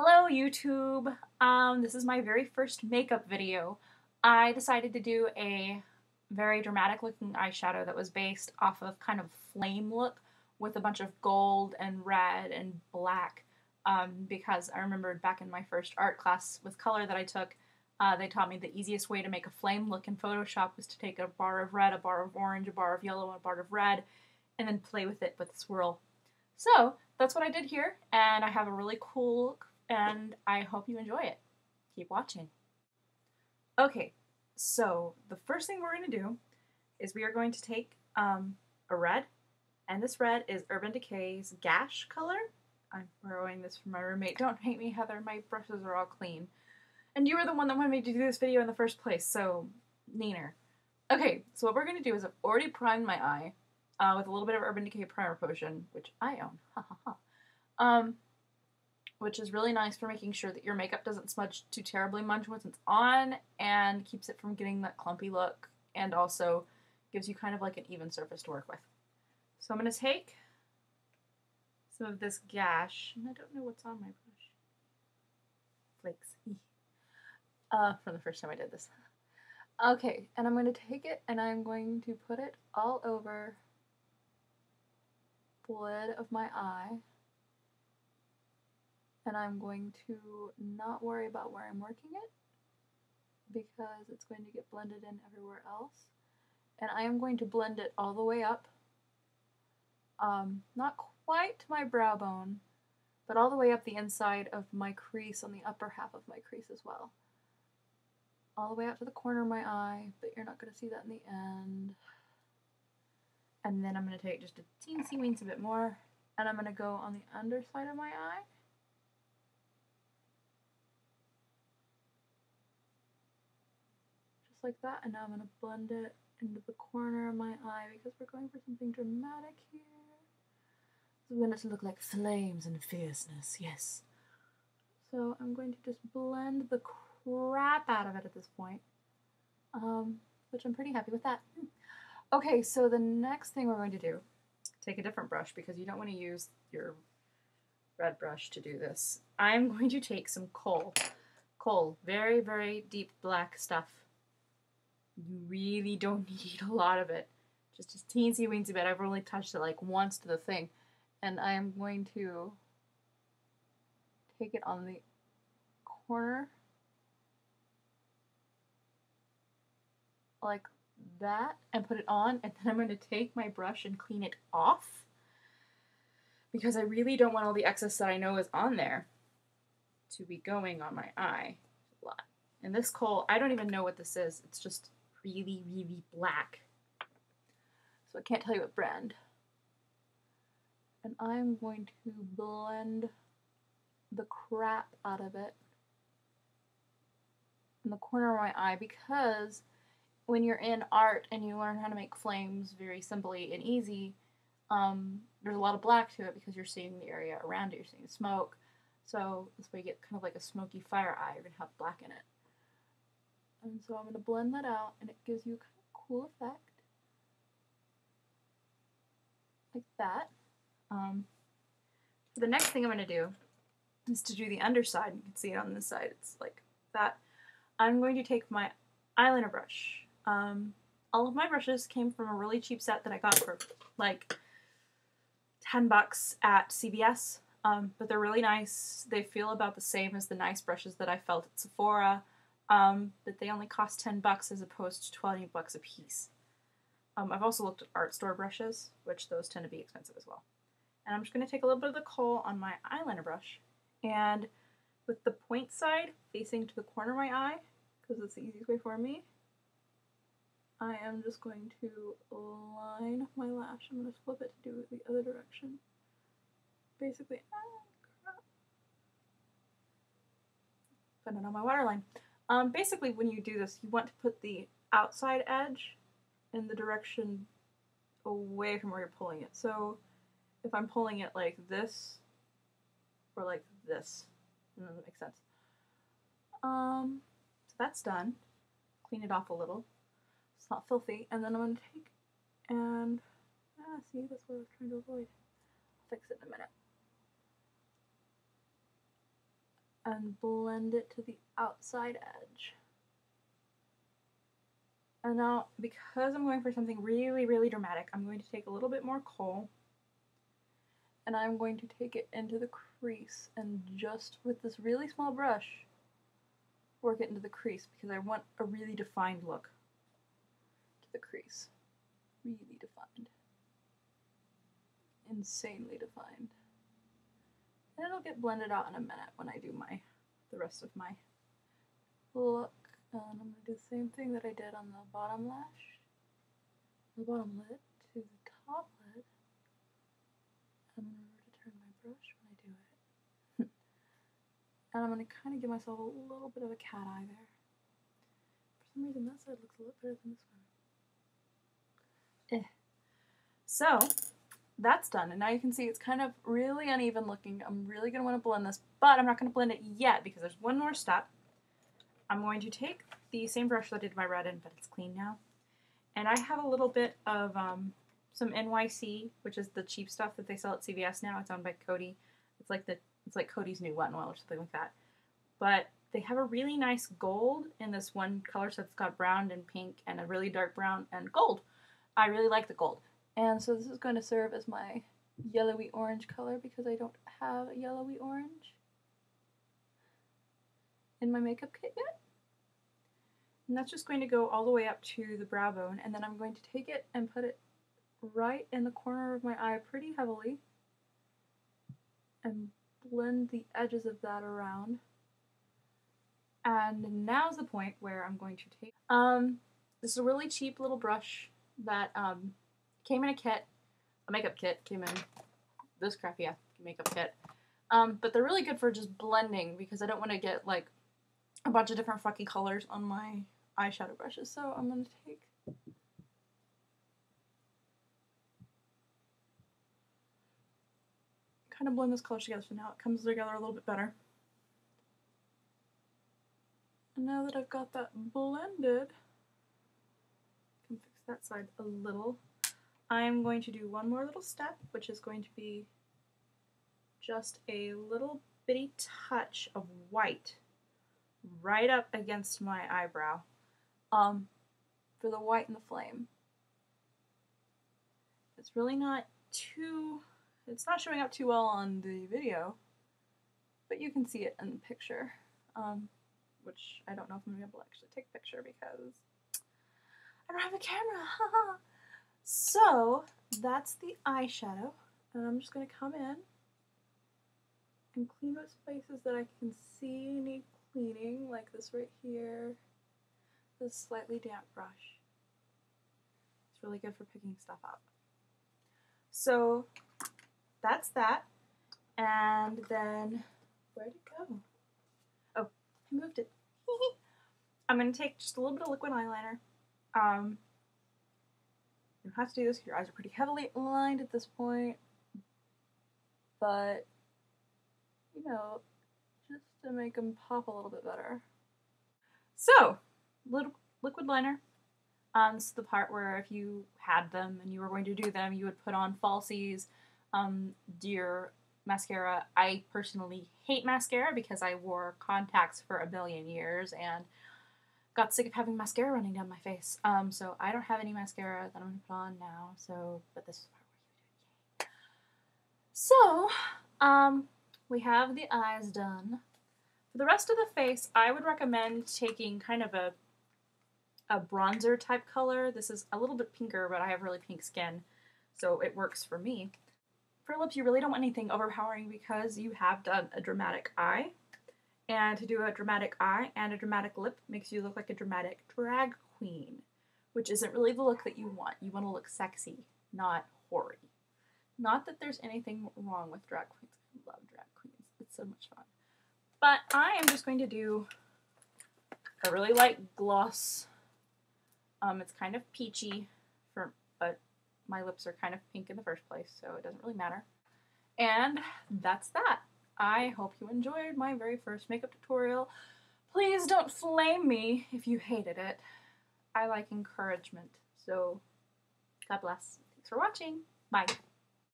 Hello YouTube! This is my very first makeup video. I decided to do a very dramatic looking eyeshadow that was based off of kind of flame look with a bunch of gold and red and black because I remembered back in my first art class with color that I took, they taught me the easiest way to make a flame look in Photoshop was to take a bar of red, a bar of orange, a bar of yellow, and a bar of red, and then play with it with a swirl. So that's what I did here, and I have a really cool look, and I hope you enjoy it. Keep watching. Okay, so the first thing we're going to do is we are going to take a red, and this red is Urban Decay's Gash color. I'm borrowing this from my roommate. Don't hate me, Heather. My brushes are all clean. And you were the one that wanted me to do this video in the first place, so neener. Okay, so what we're going to do is I've already primed my eye with a little bit of Urban Decay Primer Potion, which I own. Ha ha ha. Which is really nice for making sure that your makeup doesn't smudge too terribly much once it's on and keeps it from getting that clumpy look and also gives you kind of like an even surface to work with. So I'm going to take some of this Gash, and I don't know what's on my brush. Flakes. From the first time I did this. Okay, and I'm going to take it and I'm going to put it all over the lid of my eye. And I'm going to not worry about where I'm working it because it's going to get blended in everywhere else. And I am going to blend it all the way up, not quite to my brow bone, but all the way up the inside of my crease on the upper half of my crease as well. All the way up to the corner of my eye, but you're not going to see that in the end. And then I'm going to take just a teensy weensy bit more, and I'm going to go on the underside of my eye. Like that, and now I'm going to blend it into the corner of my eye because we're going for something dramatic here. So we want it to look like flames and fierceness, yes. So I'm going to just blend the crap out of it at this point, which I'm pretty happy with that. Okay, so the next thing we're going to do, take a different brush because you don't want to use your red brush to do this. I'm going to take some coal, very, very deep black stuff. You really don't need a lot of it. Just a teensy weensy bit. I've only touched it like once to the thing. And I am going to take it on the corner. Like that. And put it on. And then I'm going to take my brush and clean it off. Because I really don't want all the excess that I know is on there to be going on my eye. A lot. And this coal, I don't even know what this is. It's just really, really black. So I can't tell you what brand. And I'm going to blend the crap out of it in the corner of my eye because when you're in art and you learn how to make flames very simply and easy, there's a lot of black to it because you're seeing the area around it, you're seeing smoke. So this way you get kind of like a smoky fire eye, you're going to have black in it. And so I'm going to blend that out, and it gives you a kind of cool effect. Like that. The next thing I'm going to do is to do the underside. You can see it on this side. It's like that. I'm going to take my eyeliner brush. All of my brushes came from a really cheap set that I got for like $10 at CVS. But they're really nice. They feel about the same as the nice brushes that I felt at Sephora. But they only cost $10 as opposed to $20 a piece. I've also looked at art store brushes, which those tend to be expensive as well. And I'm just going to take a little bit of the coal on my eyeliner brush, and with the point side facing to the corner of my eye, because it's the easiest way for me, I am just going to line my lash. I'm going to flip it to do it the other direction. Basically, put it on my waterline. Basically, when you do this, you want to put the outside edge in the direction away from where you're pulling it. So if I'm pulling it like this, or like this, that makes sense. So that's done. Clean it off a little. It's not filthy. And then I'm going to take and, see, that's what I was trying to avoid. I'll fix it in a minute. and blend it to the outside edge. And now, because I'm going for something really, really dramatic, I'm going to take a little bit more kohl, and I'm going to take it into the crease, and just with this really small brush, work it into the crease, because I want a really defined look to the crease. Really defined. Insanely defined. And it'll get blended out in a minute when I do the rest of my look. And I'm going to do the same thing that I did on the bottom lash, the bottom lid to the top lid. I'm going to remember to turn my brush when I do it. And I'm going to kind of give myself a little bit of a cat eye there. For some reason that side looks a lot better than this one. So that's done, and now you can see it's kind of really uneven looking. I'm really going to want to blend this, but I'm not going to blend it yet because there's one more step. I'm going to take the same brush that I did my red in, but it's clean now. And I have a little bit of some NYC, which is the cheap stuff that they sell at CVS now. It's owned by Cody. It's like Cody's new Wet n Wild or something like that. But they have a really nice gold in this one color, so it's got brown and pink and a really dark brown and gold. I really like the gold. And so this is going to serve as my yellowy orange color because I don't have a yellowy orange in my makeup kit yet. And that's just going to go all the way up to the brow bone, and then I'm going to take it and put it right in the corner of my eye pretty heavily and blend the edges of that around. And now's the point where I'm going to take this is a really cheap little brush that came in a kit, a makeup kit, came in this crappy makeup kit. But they're really good for just blending because I don't want to get like a bunch of different fucky colors on my eyeshadow brushes. So I'm going to take kind of blend this color together so now it comes together a little bit better. And now that I've got that blended, I can fix that side a little. I'm going to do one more little step, which is going to be just a little bitty touch of white right up against my eyebrow for the white and the flame. It's really not it's not showing up too well on the video, but you can see it in the picture, which I don't know if I'm going to be able to actually take a picture because I don't have a camera. So that's the eyeshadow, and I'm just going to come in and clean those places that I can see need cleaning, like this right here, this slightly damp brush. It's really good for picking stuff up. So that's that, and then where'd it go? Oh, I moved it. I'm going to take just a little bit of liquid eyeliner. You don't have to do this because your eyes are pretty heavily lined at this point, but, you know, just to make them pop a little bit better. So, little liquid liner. This is the part where if you had them and you were going to do them, you would put on falsies, do your mascara. I personally hate mascara because I wore contacts for a billion years and got sick of having mascara running down my face. So I don't have any mascara that I'm going to put on now, but this is the part where you do it. So, we have the eyes done. For the rest of the face, I would recommend taking kind of a bronzer type color. This is a little bit pinker, but I have really pink skin, so it works for me. For lips, you really don't want anything overpowering because you have done a dramatic eye. And to do a dramatic eye and a dramatic lip makes you look like a dramatic drag queen, which isn't really the look that you want. You want to look sexy, not hoary. Not that there's anything wrong with drag queens. I love drag queens. It's so much fun. But I am just going to do a really light gloss. It's kind of peachy, but my lips are kind of pink in the first place, so it doesn't really matter. And that's that. I hope you enjoyed my very first makeup tutorial. Please don't flame me if you hated it. I like encouragement, so God bless. Thanks for watching. Bye.